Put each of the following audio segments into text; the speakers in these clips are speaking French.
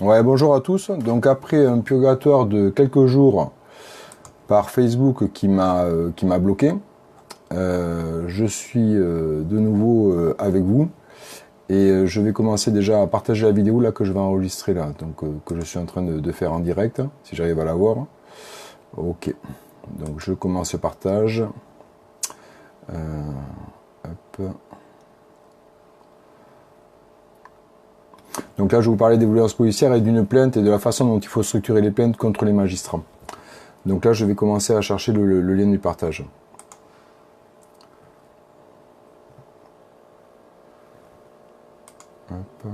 Ouais, bonjour à tous. Donc après un purgatoire de quelques jours par Facebook qui m'a bloqué, je suis de nouveau avec vous et je vais commencer déjà à partager la vidéo là que je vais enregistrer là, donc que je suis en train de faire en direct, si j'arrive à la voir. Ok. Donc je commence le partage. Hop. Donc là, je vais vous parler des violences policières et d'une plainte et de la façon dont il faut structurer les plaintes contre les magistrats. Donc là, je vais commencer à chercher le lien du partage. Hop.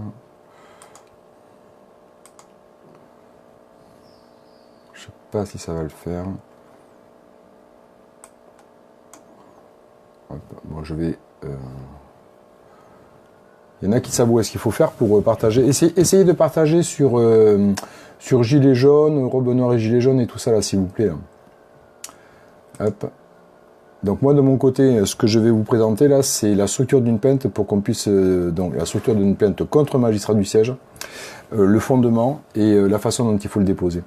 Je sais pas si ça va le faire. Hop. Bon, je vais... Il y en a qui savent où est-ce qu'il faut faire pour partager. Essayez de partager sur Gilets jaunes, Robe Noire et Gilets jaunes et tout ça là, s'il vous plaît. Hop. Donc moi de mon côté, ce que je vais vous présenter là, c'est la structure d'une plainte pour qu'on puisse... donc la structure d'une plainte contre magistrat du siège, le fondement et la façon dont il faut le déposer.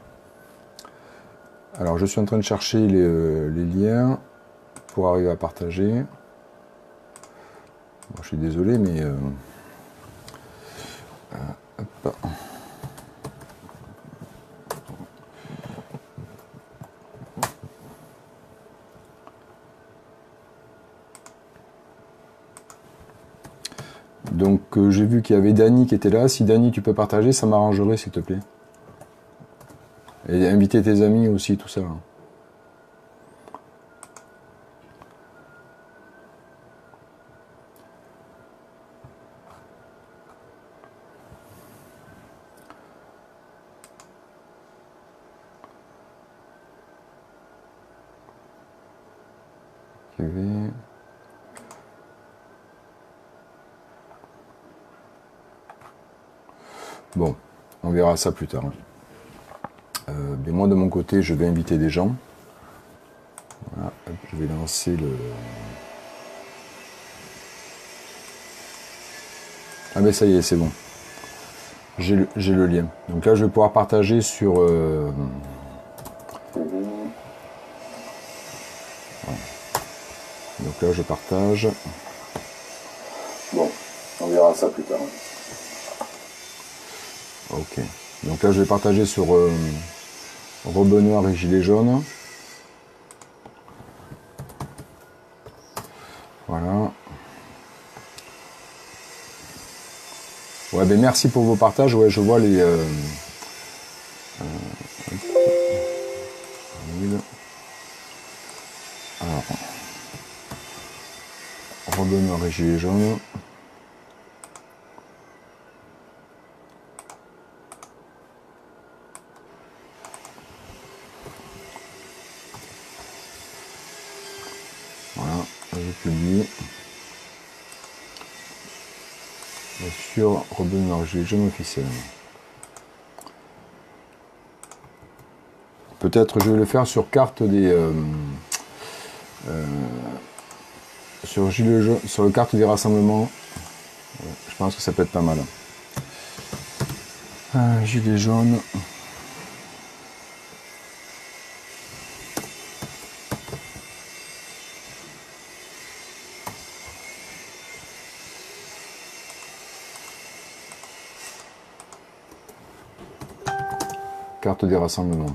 Alors je suis en train de chercher les liens pour arriver à partager. Bon, je suis désolé mais... hop. Donc j'ai vu qu'il y avait Dany qui était là. Si Dany tu peux partager, ça m'arrangerait s'il te plaît. Et inviter tes amis aussi, tout ça. Bon, on verra ça plus tard. Mais moi de mon côté, je vais inviter des gens. Voilà, je vais lancer le... Ah ben ça y est, c'est bon. J'ai le lien. Donc là, je vais pouvoir partager sur... Voilà. Donc là, je partage. Bon, on verra ça plus tard. Ok. Donc là, je vais partager sur Robe Noire et Gilets jaunes. Voilà. Ouais, ben merci pour vos partages. Ouais, je vois les... Alors, Robe Noire et Gilets jaunes. Voilà, je publie. Sur Robe Noire et Gilets jaunes officiel. Peut-être je vais le faire sur carte des... sur Gilets jaunes, sur le carte des rassemblements. Je pense que ça peut être pas mal. Gilets jaunes. Carte des rassemblements.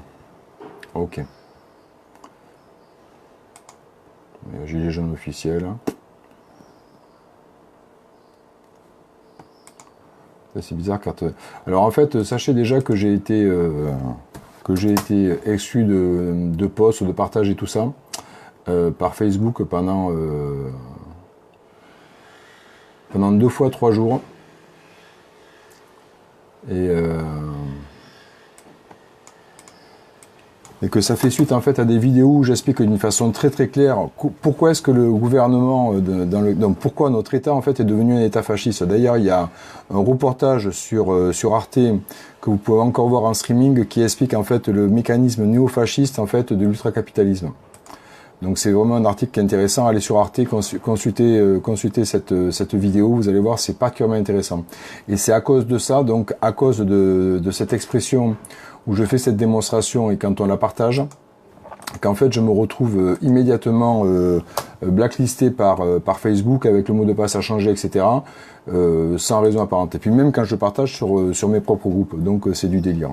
Ok. Gilets jaunes officiels. C'est bizarre, carte. Alors en fait, sachez déjà que j'ai été exclu de posts, de partage et tout ça par Facebook pendant 2 fois 3 jours. Et que ça fait suite en fait à des vidéos où j'explique d'une façon très très claire pourquoi est-ce que le gouvernement, donc pourquoi notre État en fait est devenu un État fasciste. D'ailleurs, il y a un reportage sur Arte que vous pouvez encore voir en streaming qui explique en fait le mécanisme néofasciste en fait de l'ultracapitalisme. Donc c'est vraiment un article qui est intéressant. Allez sur Arte, consultez cette vidéo, vous allez voir, c'est particulièrement intéressant. Et c'est à cause de ça, donc à cause de cette expression où je fais cette démonstration et quand on la partage, qu'en fait je me retrouve immédiatement blacklisté par Facebook avec le mot de passe à changer, etc. Sans raison apparente. Et puis même quand je partage sur mes propres groupes, donc c'est du délire.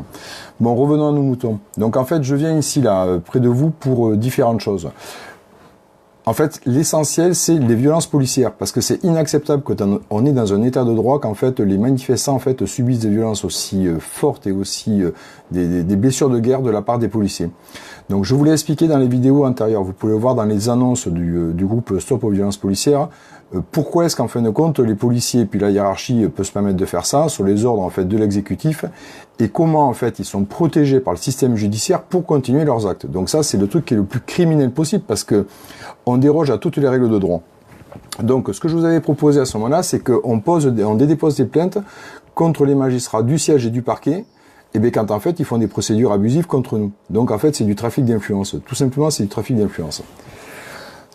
Bon, revenons à nos moutons. Donc en fait je viens ici là près de vous pour différentes choses. En fait, l'essentiel, c'est les violences policières, parce que c'est inacceptable qu'on est dans un état de droit, qu'en fait les manifestants en fait subissent des violences aussi fortes et aussi des blessures de guerre de la part des policiers. Donc je vous l'ai expliqué dans les vidéos antérieures, vous pouvez le voir dans les annonces du groupe Stop aux violences policières, pourquoi est-ce qu'en fin de compte les policiers puis la hiérarchie peut se permettre de faire ça sur les ordres en fait de l'exécutif, et comment en fait ils sont protégés par le système judiciaire pour continuer leurs actes. Donc ça c'est le truc qui est le plus criminel possible, parce que on déroge à toutes les règles de droit. Donc ce que je vous avais proposé à ce moment-là, c'est qu'on dépose des plaintes contre les magistrats du siège et du parquet, et bien quand en fait ils font des procédures abusives contre nous. Donc en fait c'est du trafic d'influence. Tout simplement c'est du trafic d'influence.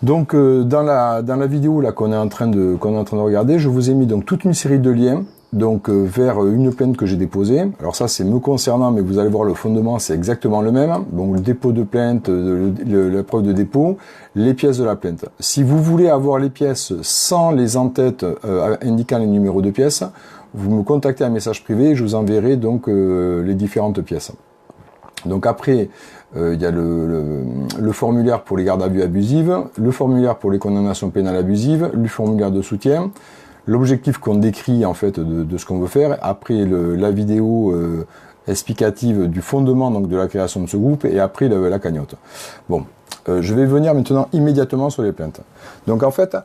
Donc dans la vidéo là qu'on est en train de regarder, je vous ai mis donc toute une série de liens donc vers une plainte que j'ai déposée. Alors ça c'est me concernant, mais vous allez voir le fondement c'est exactement le même. Donc le dépôt de plainte, la preuve de dépôt, les pièces de la plainte. Si vous voulez avoir les pièces sans les en-têtes indiquant les numéros de pièces, vous me contactez un message privé et je vous enverrai donc les différentes pièces. Donc après, il y a le formulaire pour les gardes à vue abusives, le formulaire pour les condamnations pénales abusives, le formulaire de soutien, l'objectif qu'on décrit en fait de ce qu'on veut faire, après la vidéo explicative du fondement donc de la création de ce groupe, et après la cagnotte. Bon, je vais venir maintenant immédiatement sur les plaintes. Donc en fait,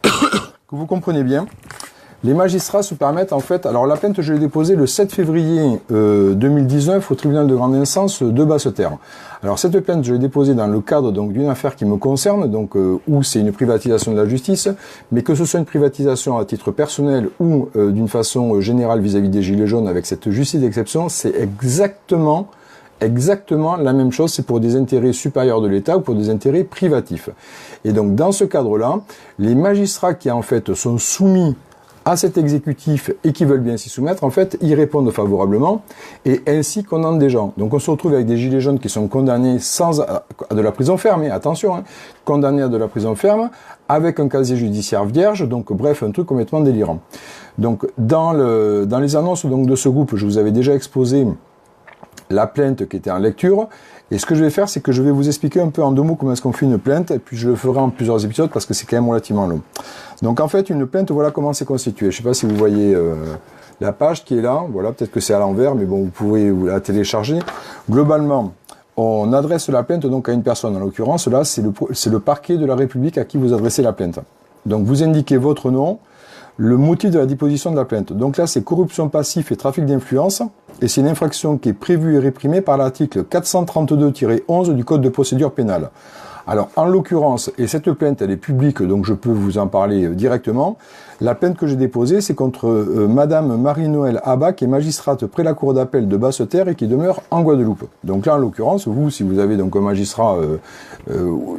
que vous comprenez bien, les magistrats se permettent en fait, alors la plainte je l'ai déposée le 7 février 2019 au tribunal de grande instance de Basse-Terre. Alors cette plainte je l'ai déposée dans le cadre donc d'une affaire qui me concerne, donc où c'est une privatisation de la justice, mais que ce soit une privatisation à titre personnel ou d'une façon générale vis-à-vis des gilets jaunes avec cette justice d'exception, c'est exactement la même chose, c'est pour des intérêts supérieurs de l'État ou pour des intérêts privatifs. Et donc dans ce cadre-là, les magistrats qui en fait sont soumis à cet exécutif et qui veulent bien s'y soumettre, en fait, ils répondent favorablement et ainsi condamnent des gens. Donc on se retrouve avec des gilets jaunes qui sont condamnés à de la prison ferme, attention, condamnés à de la prison ferme, avec un casier judiciaire vierge, donc bref, un truc complètement délirant. Donc dans les annonces donc, de ce groupe, je vous avais déjà exposé la plainte qui était en lecture. Et ce que je vais faire, c'est que je vais vous expliquer un peu en 2 mots comment est-ce qu'on fait une plainte, et puis je le ferai en plusieurs épisodes parce que c'est quand même relativement long. Donc en fait, une plainte, voilà comment c'est constitué. Je ne sais pas si vous voyez la page qui est là, voilà, peut-être que c'est à l'envers, mais bon, vous pouvez vous la télécharger. Globalement, on adresse la plainte donc à une personne, en l'occurrence, là, c'est le parquet de la République à qui vous adressez la plainte. Donc vous indiquez votre nom, le motif de la déposition de la plainte. Donc là, c'est corruption passive et trafic d'influence, et c'est une infraction qui est prévue et réprimée par l'article 432-11 du Code de procédure pénale. Alors, en l'occurrence, et cette plainte, elle est publique, donc je peux vous en parler directement, la plainte que j'ai déposée, c'est contre Madame Marie-Noëlle Abba, qui est magistrate près la cour d'appel de Basse-Terre et qui demeure en Guadeloupe. Donc là, en l'occurrence, vous, si vous avez donc un magistrat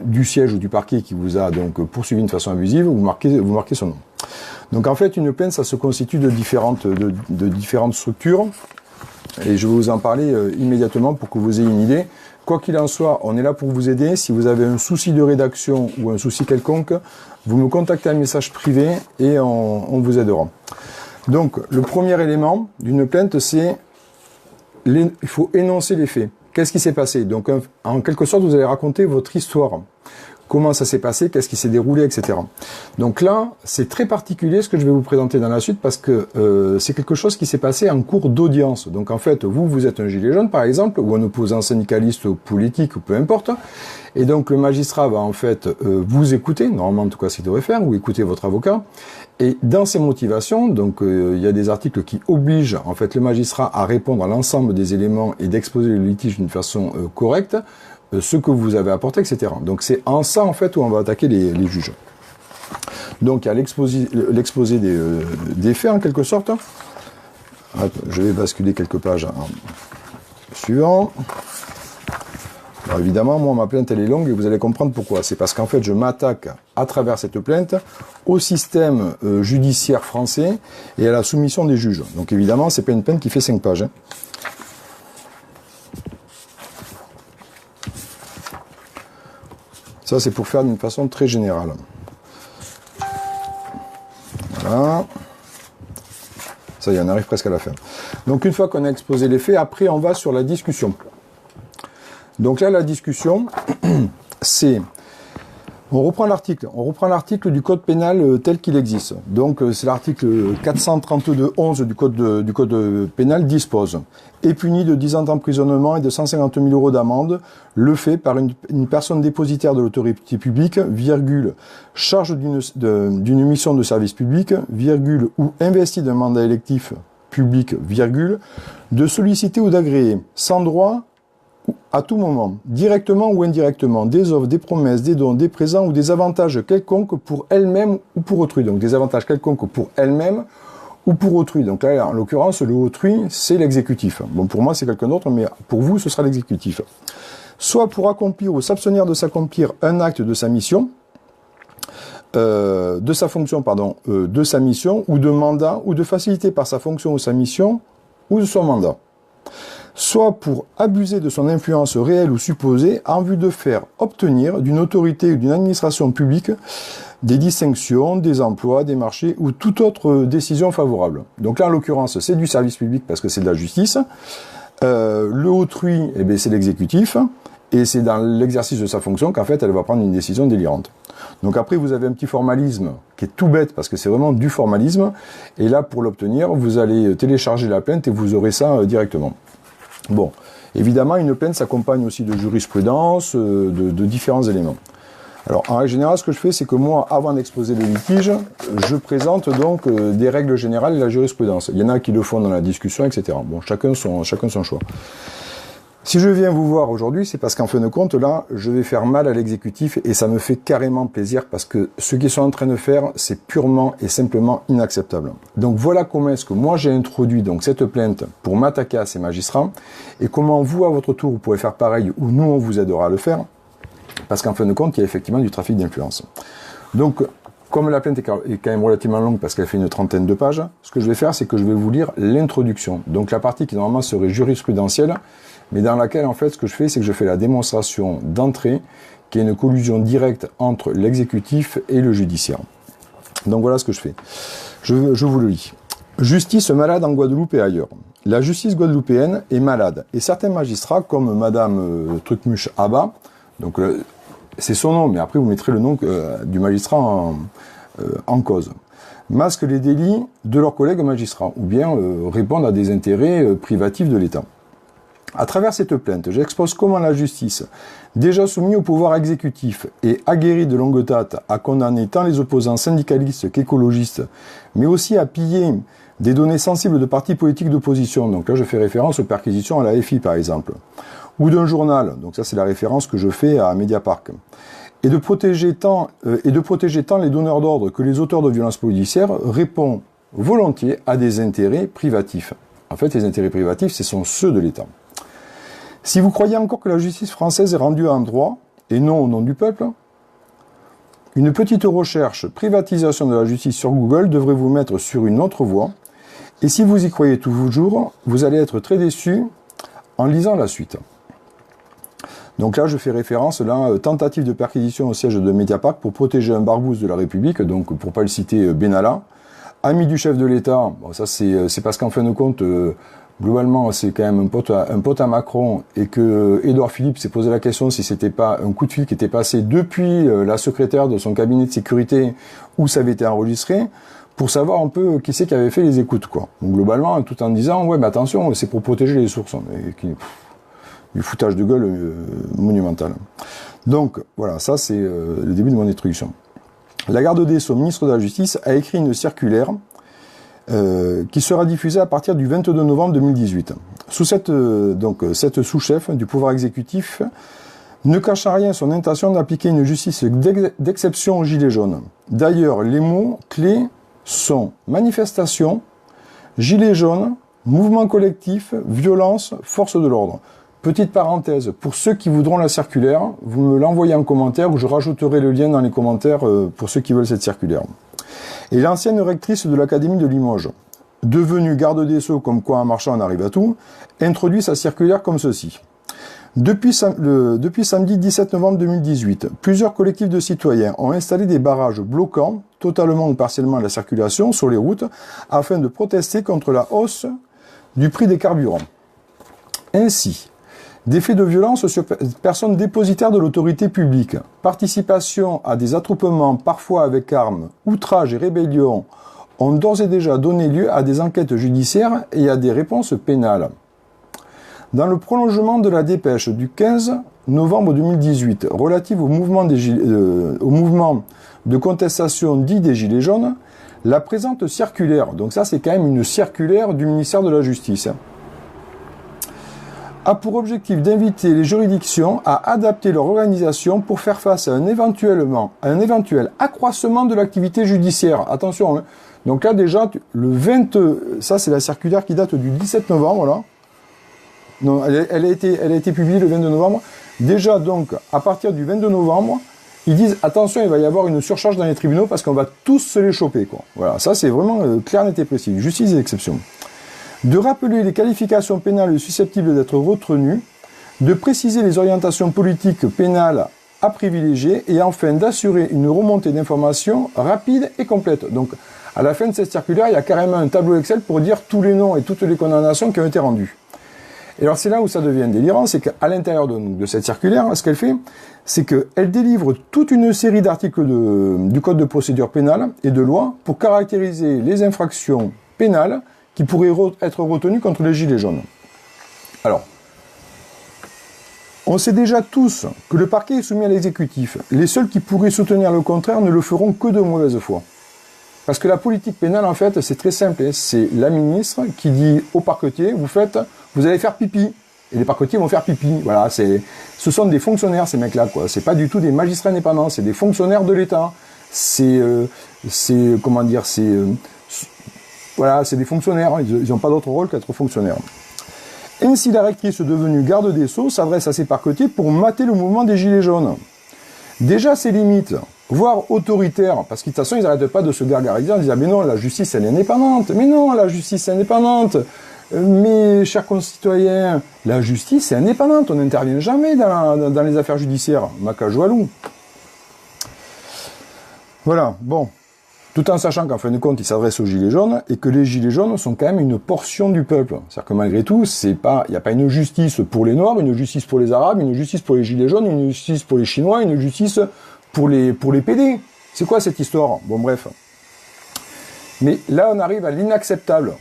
du siège ou du parquet qui vous a donc poursuivi de façon abusive, vous marquez son nom. Donc en fait, une plainte, ça se constitue de différentes structures, et je vais vous en parler immédiatement pour que vous ayez une idée. Quoi qu'il en soit, on est là pour vous aider. Si vous avez un souci de rédaction ou un souci quelconque, vous me contactez un message privé et on vous aidera. Donc, le premier élément d'une plainte, c'est il faut énoncer les faits. Qu'est-ce qui s'est passé? Donc, en quelque sorte, vous allez raconter votre histoire. Comment ça s'est passé, qu'est-ce qui s'est déroulé, etc. Donc là, c'est très particulier ce que je vais vous présenter dans la suite parce que c'est quelque chose qui s'est passé en cours d'audience. Donc en fait, vous êtes un gilet jaune par exemple, ou un opposant syndicaliste ou politique, ou peu importe. Et donc le magistrat va en fait vous écouter, normalement en tout cas c'est ce qu'il devrait faire, ou écouter votre avocat. Et dans ses motivations, donc il y a des articles qui obligent en fait le magistrat à répondre à l'ensemble des éléments et d'exposer le litige d'une façon correcte, ce que vous avez apporté, etc. Donc c'est en ça en fait où on va attaquer les juges. Donc il y a l'exposé des faits en quelque sorte. Je vais basculer quelques pages suivant. Alors évidemment, moi, ma plainte, elle est longue et vous allez comprendre pourquoi. C'est parce qu'en fait, je m'attaque à travers cette plainte au système judiciaire français et à la soumission des juges. Donc évidemment, c'est pas une plainte qui fait 5 pages. Hein. Ça, c'est pour faire d'une façon très générale. Voilà. Ça y est, on arrive presque à la fin. Donc une fois qu'on a exposé les faits, après, on va sur la discussion. Donc là, la discussion, c'est... On reprend l'article du code pénal tel qu'il existe. Donc c'est l'article 432.11 du code pénal dispose est puni de 10 ans d'emprisonnement et de 150 000 € d'amende le fait par une personne dépositaire de l'autorité publique, virgule, charge d'une mission de service public, virgule, ou investie d'un mandat électif public, virgule, de solliciter ou d'agréer sans droit à tout moment, directement ou indirectement, des offres, des promesses, des dons, des présents ou des avantages quelconques pour elle-même ou pour autrui. Donc des avantages quelconques pour elle-même ou pour autrui. Donc là, en l'occurrence, le autrui, c'est l'exécutif. Bon, pour moi, c'est quelqu'un d'autre, mais pour vous, ce sera l'exécutif. Soit pour accomplir ou s'abstenir de s'accomplir un acte de sa mission, de sa fonction, pardon, de sa mission, ou de mandat, ou de faciliter par sa fonction ou sa mission, ou de son mandat. Soit pour abuser de son influence réelle ou supposée en vue de faire obtenir d'une autorité ou d'une administration publique des distinctions, des emplois, des marchés ou toute autre décision favorable. Donc là, en l'occurrence, c'est du service public parce que c'est de la justice. Le autrui, eh bien, c'est l'exécutif. Et c'est dans l'exercice de sa fonction qu'en fait, elle va prendre une décision délirante. Donc après, vous avez un petit formalisme qui est tout bête parce que c'est vraiment du formalisme. Et là, pour l'obtenir, vous allez télécharger la plainte et vous aurez ça directement. Bon, évidemment, une plainte s'accompagne aussi de jurisprudence, de différents éléments. Alors, en règle générale, ce que je fais, c'est que moi, avant d'exposer le litige, je présente donc des règles générales de la jurisprudence. Il y en a qui le font dans la discussion, etc. Bon, chacun son choix. Si je viens vous voir aujourd'hui, c'est parce qu'en fin de compte, là, je vais faire mal à l'exécutif et ça me fait carrément plaisir parce que ce qu'ils sont en train de faire, c'est purement et simplement inacceptable. Donc voilà comment est-ce que moi j'ai introduit donc cette plainte pour m'attaquer à ces magistrats et comment vous, à votre tour, vous pourrez faire pareil ou nous, on vous aidera à le faire parce qu'en fin de compte, il y a effectivement du trafic d'influence. Donc, comme la plainte est quand même relativement longue parce qu'elle fait une 30aine de pages, ce que je vais faire, c'est que je vais vous lire l'introduction. Donc la partie qui normalement serait jurisprudentielle, mais dans laquelle, en fait, ce que je fais, c'est que je fais la démonstration d'entrée, qui est une collusion directe entre l'exécutif et le judiciaire. Donc voilà ce que je fais. Je vous le lis. Justice malade en Guadeloupe et ailleurs. La justice guadeloupéenne est malade, et certains magistrats, comme Madame Trucmuche Abba, donc c'est son nom, mais après vous mettrez le nom du magistrat en cause, masquent les délits de leurs collègues magistrats, ou bien répondent à des intérêts privatifs de l'État. À travers cette plainte, j'expose comment la justice, déjà soumise au pouvoir exécutif et aguerrie de longue date à condamner tant les opposants syndicalistes qu'écologistes, mais aussi à piller des données sensibles de partis politiques d'opposition, donc là je fais référence aux perquisitions à la FI par exemple, ou d'un journal, donc ça c'est la référence que je fais à Mediapart, et de protéger tant les donneurs d'ordre que les auteurs de violences policières, répond volontiers à des intérêts privatifs. En fait, les intérêts privatifs, ce sont ceux de l'État. Si vous croyez encore que la justice française est rendue en droit, et non au nom du peuple, une petite recherche privatisation de la justice sur Google devrait vous mettre sur une autre voie, et si vous y croyez toujours, vous allez être très déçu en lisant la suite. Donc là, je fais référence à tentative de perquisition au siège de Mediapart pour protéger un barbouze de la République, donc pour pas le citer, Benalla, ami du chef de l'État. Bon, ça c'est parce qu'en fin de compte, globalement, c'est quand même un pote à Macron et que Édouard Philippe s'est posé la question si c'était pas un coup de fil qui était passé depuis la secrétaire de son cabinet de sécurité où ça avait été enregistré pour savoir un peu qui c'est qui avait fait les écoutes, quoi. Donc globalement, tout en disant ouais, mais attention, c'est pour protéger les sources. Du foutage de gueule monumental. Donc, voilà, ça c'est le début de mon introduction. La garde des Sceaux, ministre de la Justice, a écrit une circulaire qui sera diffusée à partir du 22 novembre 2018. Sous cette sous-chef du pouvoir exécutif ne cache à rien son intention d'appliquer une justice d'exception aux gilets jaunes. D'ailleurs, les mots clés sont manifestation, gilets jaunes, mouvement collectif, violence, force de l'ordre. petite parenthèse, pour ceux qui voudront la circulaire, vous me l'envoyez en commentaire ou je rajouterai le lien dans les commentaires pour ceux qui veulent cette circulaire. Et l'ancienne rectrice de l'Académie de Limoges, devenue garde des Sceaux, comme quoi en marchant on arrive à tout, introduit sa circulaire comme ceci. Depuis samedi 17 novembre 2018, plusieurs collectifs de citoyens ont installé des barrages bloquant totalement ou partiellement la circulation sur les routes afin de protester contre la hausse du prix des carburants. Ainsi, des faits de violence sur personnes dépositaires de l'autorité publique, participation à des attroupements parfois avec armes, outrage et rébellion ont d'ores et déjà donné lieu à des enquêtes judiciaires et à des réponses pénales. Dans le prolongement de la dépêche du 15 novembre 2018 relative au mouvement de contestation dit des Gilets jaunes, la présente circulaire, donc ça c'est quand même une circulaire du ministère de la Justice, a pour objectif d'inviter les juridictions à adapter leur organisation pour faire face à un éventuel accroissement de l'activité judiciaire. Attention, hein. Donc là déjà, ça c'est la circulaire qui date du 17 novembre, là. Non, elle a été publiée le 22 novembre. Déjà, donc, à partir du 22 novembre, ils disent, attention, il va y avoir une surcharge dans les tribunaux parce qu'on va tous se les choper, quoi. Voilà, ça c'est vraiment clair, net et précis. Justice et exception. De rappeler les qualifications pénales susceptibles d'être retenues, de préciser les orientations politiques pénales à privilégier et enfin d'assurer une remontée d'informations rapide et complète. Donc, à la fin de cette circulaire, il y a carrément un tableau Excel pour dire tous les noms et toutes les condamnations qui ont été rendues. Et alors c'est là où ça devient délirant, c'est qu'à l'intérieur de cette circulaire, ce qu'elle fait, c'est qu'elle délivre toute une série d'articles du Code de procédure pénale et de loi pour caractériser les infractions pénales qui pourraient être retenues contre les Gilets jaunes. Alors, on sait déjà tous que le parquet est soumis à l'exécutif. Les seuls qui pourraient soutenir le contraire ne le feront que de mauvaise foi. Parce que la politique pénale, en fait, c'est très simple. C'est la ministre qui dit au parquetier, vous allez faire pipi. Et les parquetiers vont faire pipi. Voilà, ce sont des fonctionnaires, ces mecs-là, quoi. C'est pas du tout des magistrats indépendants, c'est des fonctionnaires de l'État. Voilà, c'est des fonctionnaires. Ils n'ont pas d'autre rôle qu'être fonctionnaires. Ainsi, la rectrice devenue garde des Sceaux s'adresse à ses parquetiers pour mater le mouvement des Gilets jaunes. Déjà, ses limites, voire autoritaires, parce que de toute façon, ils n'arrêtent pas de se gargariser en disant « Mais non, la justice, elle est indépendante. Mais non, la justice est indépendante. Mes chers concitoyens, la justice est indépendante. On n'intervient jamais dans les affaires judiciaires. Macajoualou. » Voilà, bon. Tout en sachant qu'en fin de compte, ils s'adressent aux Gilets jaunes et que les Gilets jaunes sont quand même une portion du peuple. C'est-à-dire que malgré tout, il n'y a pas une justice pour les Noirs, une justice pour les Arabes, une justice pour les Gilets jaunes, une justice pour les Chinois, une justice pour les PD. C'est quoi cette histoire? Bon, bref. Mais là, on arrive à l'inacceptable.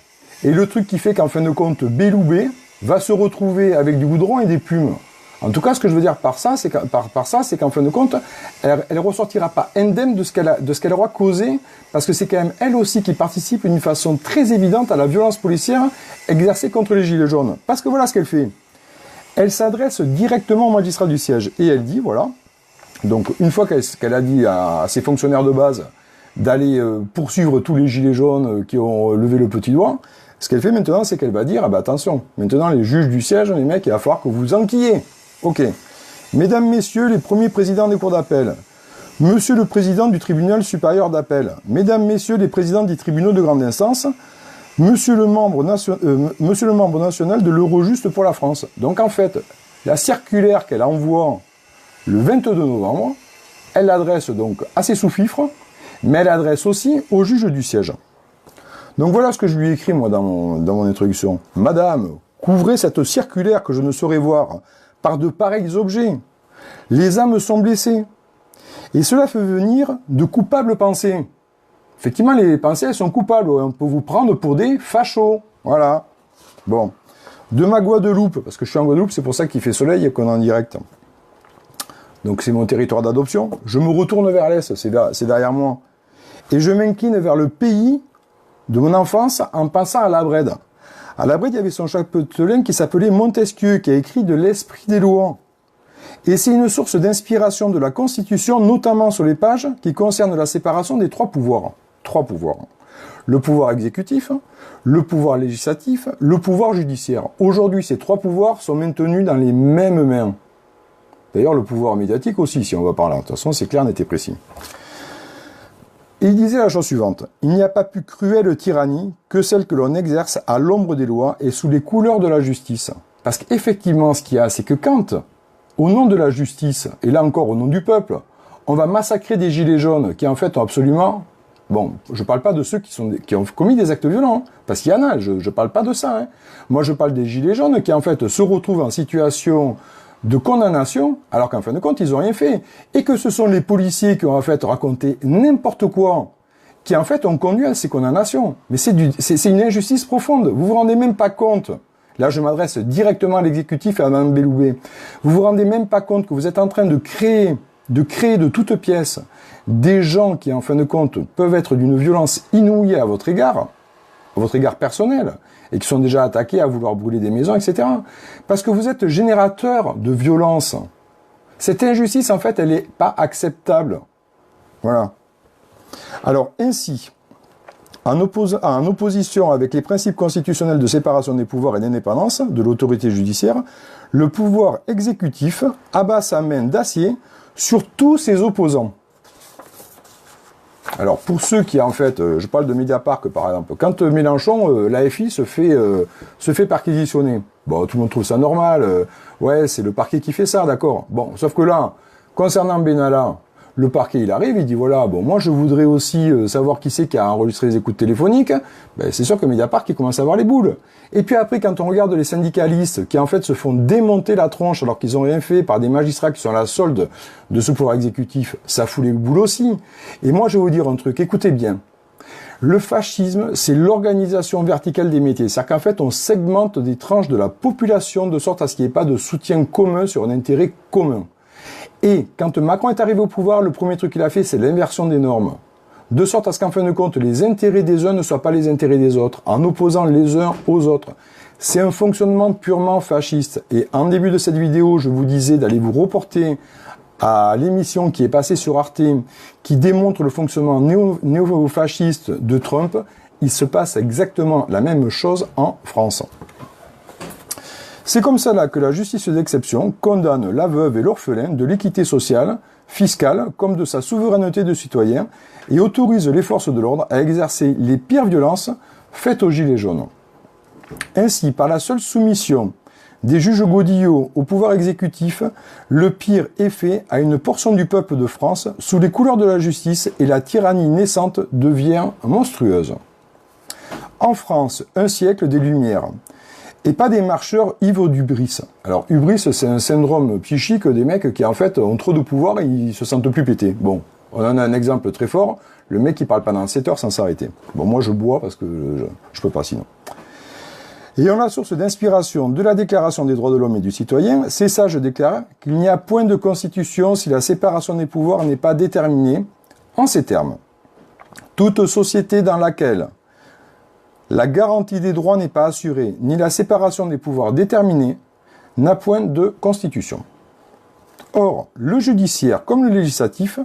Et le truc qui fait qu'en fin de compte, Belloubet va se retrouver avec du goudron et des plumes. En tout cas, ce que je veux dire par ça, c'est qu'en fin de compte, elle ressortira pas indemne de ce qu'elle aura causé, parce que c'est quand même elle aussi qui participe d'une façon très évidente à la violence policière exercée contre les Gilets jaunes. Parce que voilà ce qu'elle fait. Elle s'adresse directement au magistrat du siège et elle dit, voilà, donc une fois qu'elle a dit à ses fonctionnaires de base d'aller poursuivre tous les Gilets jaunes qui ont levé le petit doigt, ce qu'elle fait maintenant, c'est qu'elle va dire, ah bah attention, maintenant les juges du siège, les mecs, il va falloir que vous enquilliez. Ok. Mesdames, Messieurs, les premiers présidents des cours d'appel, Monsieur le Président du tribunal supérieur d'appel, Mesdames, Messieurs les présidents des tribunaux de grande instance, Monsieur le membre national de l'Eurojust pour la France. Donc en fait, la circulaire qu'elle envoie le 22 novembre, elle l'adresse donc à ses sous-fifres, mais elle l'adresse aussi au juge du siège. Donc voilà ce que je lui ai écrit moi dans mon introduction. Madame, couvrez cette circulaire que je ne saurais voir par de pareils objets. Les âmes sont blessées. Et cela fait venir de coupables pensées. Effectivement, les pensées, elles sont coupables. On peut vous prendre pour des fachos. Voilà. Bon. De ma Guadeloupe, parce que je suis en Guadeloupe, c'est pour ça qu'il fait soleil et qu'on est en direct. Donc c'est mon territoire d'adoption. Je me retourne vers l'Est, c'est derrière moi. Et je m'incline vers le pays de mon enfance en pensant à la Brède. À la Brède, il y avait son chapelain qui s'appelait Montesquieu, qui a écrit de l'Esprit des lois. Et c'est une source d'inspiration de la Constitution, notamment sur les pages qui concernent la séparation des trois pouvoirs. Trois pouvoirs. le pouvoir exécutif, le pouvoir législatif, le pouvoir judiciaire. Aujourd'hui, ces 3 pouvoirs sont maintenus dans les mêmes mains. D'ailleurs, le pouvoir médiatique aussi, si on va par là. De toute façon, c'est clair, net et précis. Et il disait la chose suivante. Il n'y a pas plus cruelle tyrannie que celle que l'on exerce à l'ombre des lois et sous les couleurs de la justice. Parce qu'effectivement, ce qu'il y a, c'est que quand, au nom de la justice, et là encore au nom du peuple, on va massacrer des gilets jaunes qui en fait ont absolument... Bon, je parle pas de ceux qui ont commis des actes violents, hein, parce qu'il y en a, je parle pas de ça. Hein. Moi, je parle des gilets jaunes qui en fait se retrouvent en situation de condamnation, alors qu'en fin de compte, ils ont rien fait. Et que ce sont les policiers qui ont en fait raconté n'importe quoi, qui en fait ont conduit à ces condamnations. Mais c'est une injustice profonde. Vous vous rendez même pas compte. Là, je m'adresse directement à l'exécutif et à Mme Belloubet. Vous vous rendez même pas compte que vous êtes en train de créer de toutes pièces des gens qui, en fin de compte, peuvent être d'une violence inouïe à votre égard personnel, et qui sont déjà attaqués à vouloir brûler des maisons, etc. Parce que vous êtes générateur de violence. Cette injustice, en fait, elle n'est pas acceptable. Voilà. Alors, ainsi, en opposition avec les principes constitutionnels de séparation des pouvoirs et d'indépendance de l'autorité judiciaire, le pouvoir exécutif abat sa main d'acier sur tous ses opposants. Alors, pour ceux qui, en fait, je parle de Mediapart, par exemple, quand Mélenchon, l'AFI se fait perquisitionner. Bon, tout le monde trouve ça normal, ouais, c'est le parquet qui fait ça, d'accord. Bon, sauf que là, concernant Benalla, le parquet, il arrive, il dit, voilà, bon, moi, je voudrais aussi savoir qui c'est qui a enregistré les écoutes téléphoniques. Ben, c'est sûr que Mediapart, qui commence à avoir les boules. Et puis après, quand on regarde les syndicalistes, qui, en fait, se font démonter la tronche alors qu'ils ont rien fait par des magistrats qui sont à la solde de ce pouvoir exécutif, ça fout les boules aussi. Et moi, je vais vous dire un truc, écoutez bien. Le fascisme, c'est l'organisation verticale des métiers. C'est-à-dire qu'en fait, on segmente des tranches de la population de sorte à ce qu'il n'y ait pas de soutien commun sur un intérêt commun. Et quand Macron est arrivé au pouvoir, le premier truc qu'il a fait, c'est l'inversion des normes. De sorte à ce qu'en fin de compte, les intérêts des uns ne soient pas les intérêts des autres, en opposant les uns aux autres. C'est un fonctionnement purement fasciste. Et en début de cette vidéo, je vous disais d'aller vous reporter à l'émission qui est passée sur Arte, qui démontre le fonctionnement néo-fasciste de Trump. Il se passe exactement la même chose en France. C'est comme cela que la justice d'exception condamne la veuve et l'orphelin de l'équité sociale, fiscale, comme de sa souveraineté de citoyen, et autorise les forces de l'ordre à exercer les pires violences faites aux gilets jaunes. Ainsi, par la seule soumission des juges Godillot au pouvoir exécutif, le pire est fait à une portion du peuple de France sous les couleurs de la justice et la tyrannie naissante devient monstrueuse. En France, un siècle des Lumières. Et pas des marcheurs ivres d'hubris. Alors, hubris, c'est un syndrome psychique des mecs qui, en fait, ont trop de pouvoir et ils se sentent plus pétés. Bon, on en a un exemple très fort. Le mec qui parle pendant 7 heures sans s'arrêter. Bon, moi, je bois parce que je peux pas sinon. Ayant la source d'inspiration de la Déclaration des droits de l'homme et du citoyen, ces sages déclarent qu'il n'y a point de constitution si la séparation des pouvoirs n'est pas déterminée en ces termes. Toute société dans laquelle la garantie des droits n'est pas assurée, ni la séparation des pouvoirs déterminée, n'a point de constitution. Or, le judiciaire comme le législatif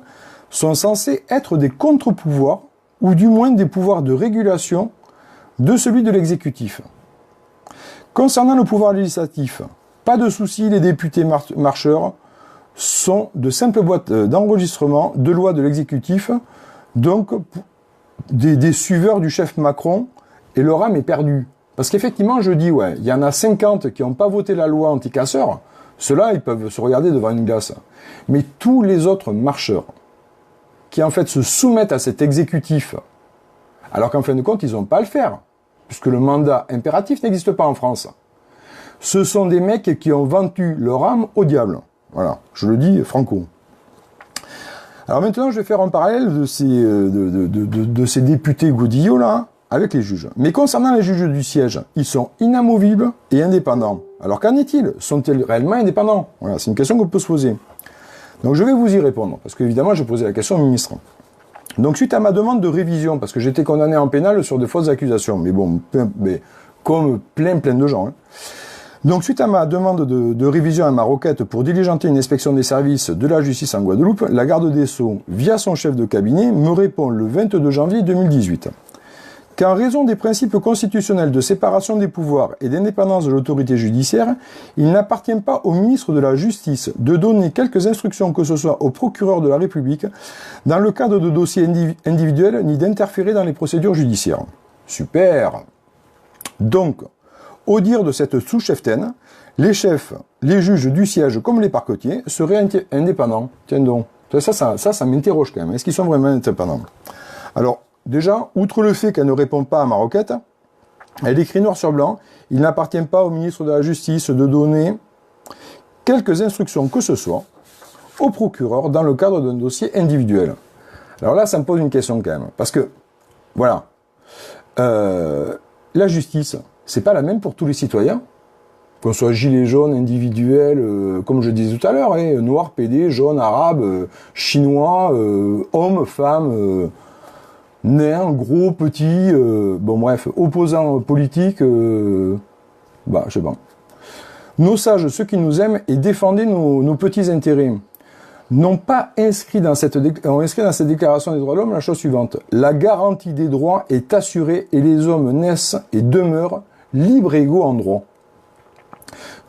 sont censés être des contre-pouvoirs, ou du moins des pouvoirs de régulation de celui de l'exécutif. Concernant le pouvoir législatif, pas de souci, les députés marcheurs sont de simples boîtes d'enregistrement de loi de l'exécutif, donc des suiveurs du chef Macron, et leur âme est perdue. Parce qu'effectivement, je dis, ouais, il y en a 50 qui n'ont pas voté la loi anti-casseurs, ceux-là, ils peuvent se regarder devant une glace. Mais tous les autres marcheurs, qui en fait se soumettent à cet exécutif, alors qu'en fin de compte, ils n'ont pas à le faire, puisque le mandat impératif n'existe pas en France. Ce sont des mecs qui ont vendu leur âme au diable. Voilà, je le dis franco. Alors maintenant, je vais faire un parallèle de ces députés Godillot là, avec les juges. Mais concernant les juges du siège, ils sont inamovibles et indépendants. Alors qu'en est-il? Sont-ils réellement indépendants? Voilà, c'est une question qu'on peut se poser. Donc je vais vous y répondre, parce qu'évidemment, j'ai posé la question au ministre. Donc suite à ma demande de révision, parce que j'étais condamné en pénal sur de fausses accusations, mais bon, comme plein de gens. Hein. Donc suite à ma demande de révision à ma requête pour diligenter une inspection des services de la justice en Guadeloupe, la garde des Sceaux, via son chef de cabinet, me répond le 22 janvier 2018. qu'en raison des principes constitutionnels de séparation des pouvoirs et d'indépendance de l'autorité judiciaire, il n'appartient pas au ministre de la Justice de donner quelques instructions que ce soit au procureur de la République dans le cadre de dossiers individuels ni d'interférer dans les procédures judiciaires. Super. Donc, au dire de cette sous-cheftaine, les chefs, les juges du siège comme les parquetiers seraient indépendants. Tiens donc, ça m'interroge quand même. Est-ce qu'ils sont vraiment indépendants? Alors, déjà, outre le fait qu'elle ne répond pas à ma requête, elle écrit noir sur blanc, il n'appartient pas au ministre de la Justice de donner quelques instructions que ce soit au procureur dans le cadre d'un dossier individuel. Alors là, ça me pose une question quand même, parce que, voilà, la justice, c'est pas la même pour tous les citoyens, qu'on soit gilet jaune, individuel, comme je disais tout à l'heure, hein, noir, PD, jaune, arabe, chinois, homme, femme, nain, gros, petit, bon bref, opposants politiques, je sais pas. Nos sages, ceux qui nous aiment et défendaient nos petits intérêts, n'ont pas inscrit dans cette déclaration des droits de l'homme la chose suivante. La garantie des droits est assurée et les hommes naissent et demeurent libres et égaux en droit.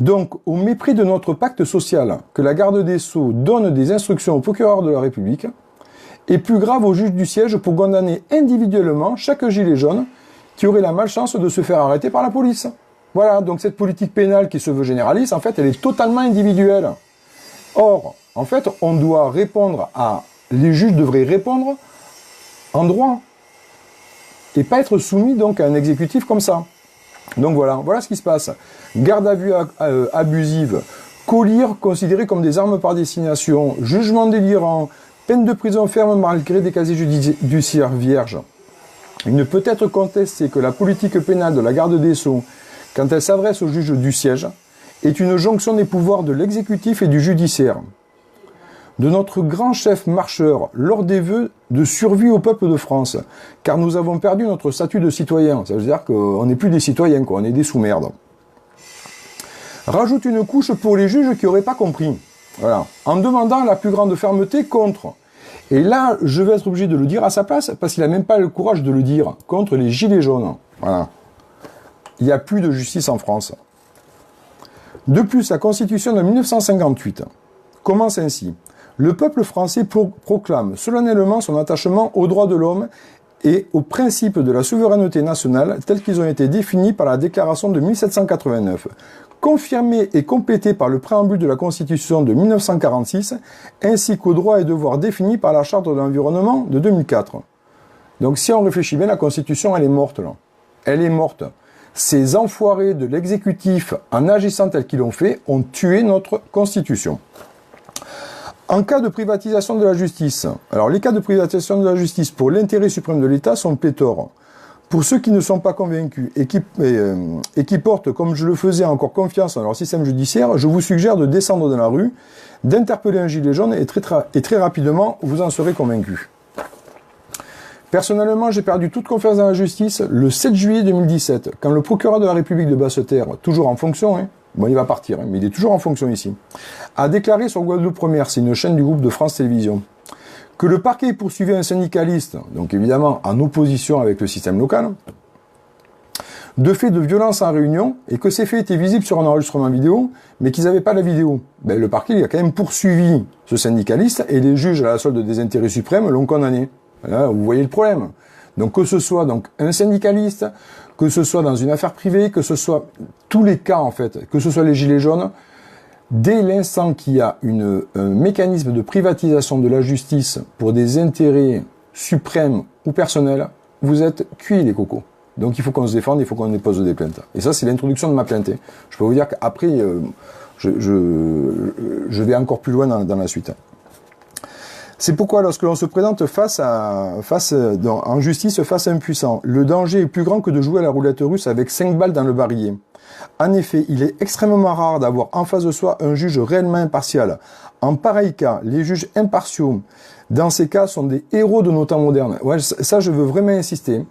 Donc, au mépris de notre pacte social, que la garde des Sceaux donne des instructions au procureur de la République, et plus grave au juge du siège pour condamner individuellement chaque gilet jaune qui aurait la malchance de se faire arrêter par la police. Voilà, donc cette politique pénale qui se veut généraliste, en fait, elle est totalement individuelle. Or, en fait, on doit répondre les juges devraient répondre en droit et pas être soumis donc à un exécutif comme ça. Donc voilà ce qui se passe. Garde à vue abusive, collier considéré comme des armes par destination, jugement délirant, peine de prison ferme malgré des casiers judiciaires vierges. Il ne peut être contesté que la politique pénale de la garde des Sceaux, quand elle s'adresse au juge du siège, est une jonction des pouvoirs de l'exécutif et du judiciaire. De notre grand chef marcheur, lors des vœux de survie au peuple de France, car nous avons perdu notre statut de citoyen. Ça veut dire qu'on n'est plus des citoyens, quoi, on est des sous-merdes. Rajoute une couche pour les juges qui n'auraient pas compris. Voilà. En demandant la plus grande fermeté contre. Et là, je vais être obligé de le dire à sa place, parce qu'il n'a même pas le courage de le dire, contre les gilets jaunes. Voilà. Il n'y a plus de justice en France. De plus, la Constitution de 1958 commence ainsi. Le peuple français proclame solennellement son attachement aux droits de l'homme et aux principes de la souveraineté nationale tels qu'ils ont été définis par la Déclaration de 1789, confirmés et complétés par le préambule de la Constitution de 1946, ainsi qu'aux droits et devoirs définis par la Charte de l'environnement de 2004. Donc si on réfléchit bien, la Constitution, elle est morte là. Elle est morte. Ces enfoirés de l'exécutif, en agissant tel qu'ils l'ont fait, ont tué notre Constitution. En cas de privatisation de la justice, alors les cas de privatisation de la justice pour l'intérêt suprême de l'État sont pléthores. Pour ceux qui ne sont pas convaincus et qui portent, comme je le faisais, encore confiance dans leur système judiciaire, je vous suggère de descendre dans la rue, d'interpeller un gilet jaune et très rapidement, vous en serez convaincus. Personnellement, j'ai perdu toute confiance dans la justice le 7 juillet 2017, quand le procureur de la République de Basse-Terre, toujours en fonction, bon, il va partir, mais il est toujours en fonction ici, a déclaré sur Guadeloupe Première, c'est une chaîne du groupe de France Télévisions, que le parquet poursuivait un syndicaliste, donc évidemment en opposition avec le système local, de faits de violence en réunion, et que ces faits étaient visibles sur un enregistrement vidéo, mais qu'ils n'avaient pas la vidéo. Ben, le parquet il a quand même poursuivi ce syndicaliste, et les juges à la solde des intérêts suprêmes l'ont condamné. Là, vous voyez le problème. Donc que ce soit donc un syndicaliste, que ce soit dans une affaire privée, que ce soit tous les cas en fait, que ce soit les gilets jaunes, dès l'instant qu'il y a un mécanisme de privatisation de la justice pour des intérêts suprêmes ou personnels, vous êtes cuits les cocos. Donc il faut qu'on se défende, il faut qu'on dépose des plaintes. Et ça c'est l'introduction de ma plainte. Je peux vous dire qu'après, je vais encore plus loin dans la suite. C'est pourquoi lorsque l'on se présente en justice face à un puissant, le danger est plus grand que de jouer à la roulette russe avec 5 balles dans le barillet. En effet, il est extrêmement rare d'avoir en face de soi un juge réellement impartial. En pareil cas, les juges impartiaux, dans ces cas, sont des héros de nos temps modernes. Ouais, ça, je veux vraiment insister.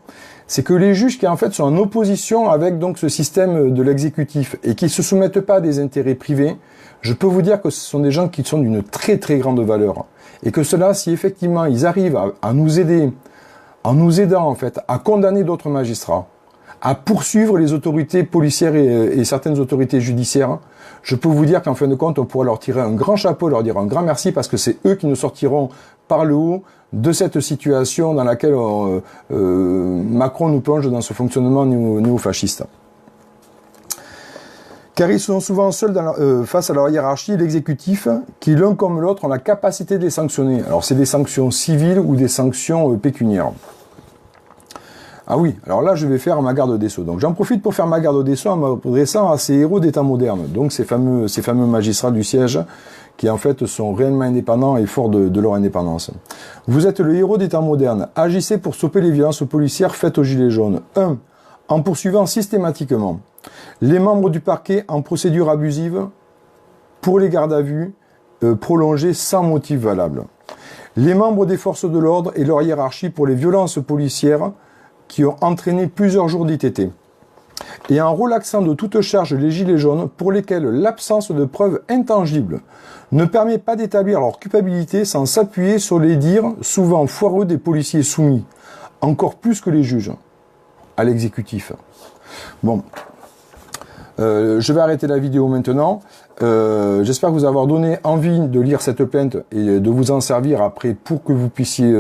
C'est que les juges qui, en fait, sont en opposition avec donc ce système de l'exécutif et qui se soumettent pas à des intérêts privés, je peux vous dire que ce sont des gens qui sont d'une très très grande valeur. Et que cela, si effectivement ils arrivent à nous aider en nous aidant en fait à condamner d'autres magistrats, à poursuivre les autorités policières et certaines autorités judiciaires, je peux vous dire qu'en fin de compte, on pourra leur tirer un grand chapeau, leur dire un grand merci, parce que c'est eux qui nous sortiront par le haut de cette situation dans laquelle Macron nous plonge dans ce fonctionnement néo-fasciste. Car ils sont souvent seuls face à leur hiérarchie, l'exécutif, qui l'un comme l'autre ont la capacité de les sanctionner. Alors c'est des sanctions civiles ou des sanctions pécuniaires. Ah oui, alors là je vais faire ma garde des Sceaux. Donc j'en profite pour faire ma garde des Sceaux en m'adressant à ces héros des temps modernes. Donc ces fameux magistrats du siège qui en fait sont réellement indépendants et forts de leur indépendance. Vous êtes le héros des temps modernes. Agissez pour stopper les violences policières faites aux gilets jaunes. 1. En poursuivant systématiquement les membres du parquet en procédure abusive pour les gardes à vue prolongées sans motif valable. Les membres des forces de l'ordre et leur hiérarchie pour les violences policières qui ont entraîné plusieurs jours d'ITT. Et en relaxant de toute charge les gilets jaunes pour lesquels l'absence de preuves intangibles ne permet pas d'établir leur culpabilité sans s'appuyer sur les dires souvent foireux des policiers soumis, encore plus que les juges, à l'exécutif. Bon, je vais arrêter la vidéo maintenant. J'espère vous avoir donné envie de lire cette plainte et de vous en servir après pour que vous puissiez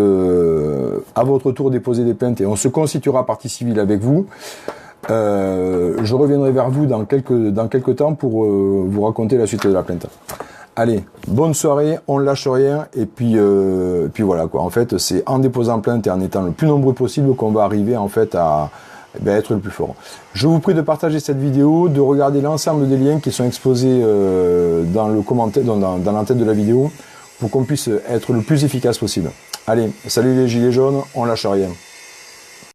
à votre tour déposer des plaintes et on se constituera partie civile avec vous. Je reviendrai vers vous dans quelques temps pour vous raconter la suite de la plainte. Allez, bonne soirée, on ne lâche rien et puis voilà quoi. En fait, c'est en déposant plainte et en étant le plus nombreux possible qu'on va arriver en fait à être le plus fort. Je vous prie de partager cette vidéo, de regarder l'ensemble des liens qui sont exposés dans le commentaire, dans l'entête de la vidéo, pour qu'on puisse être le plus efficace possible. Allez, salut les gilets jaunes, on lâche rien.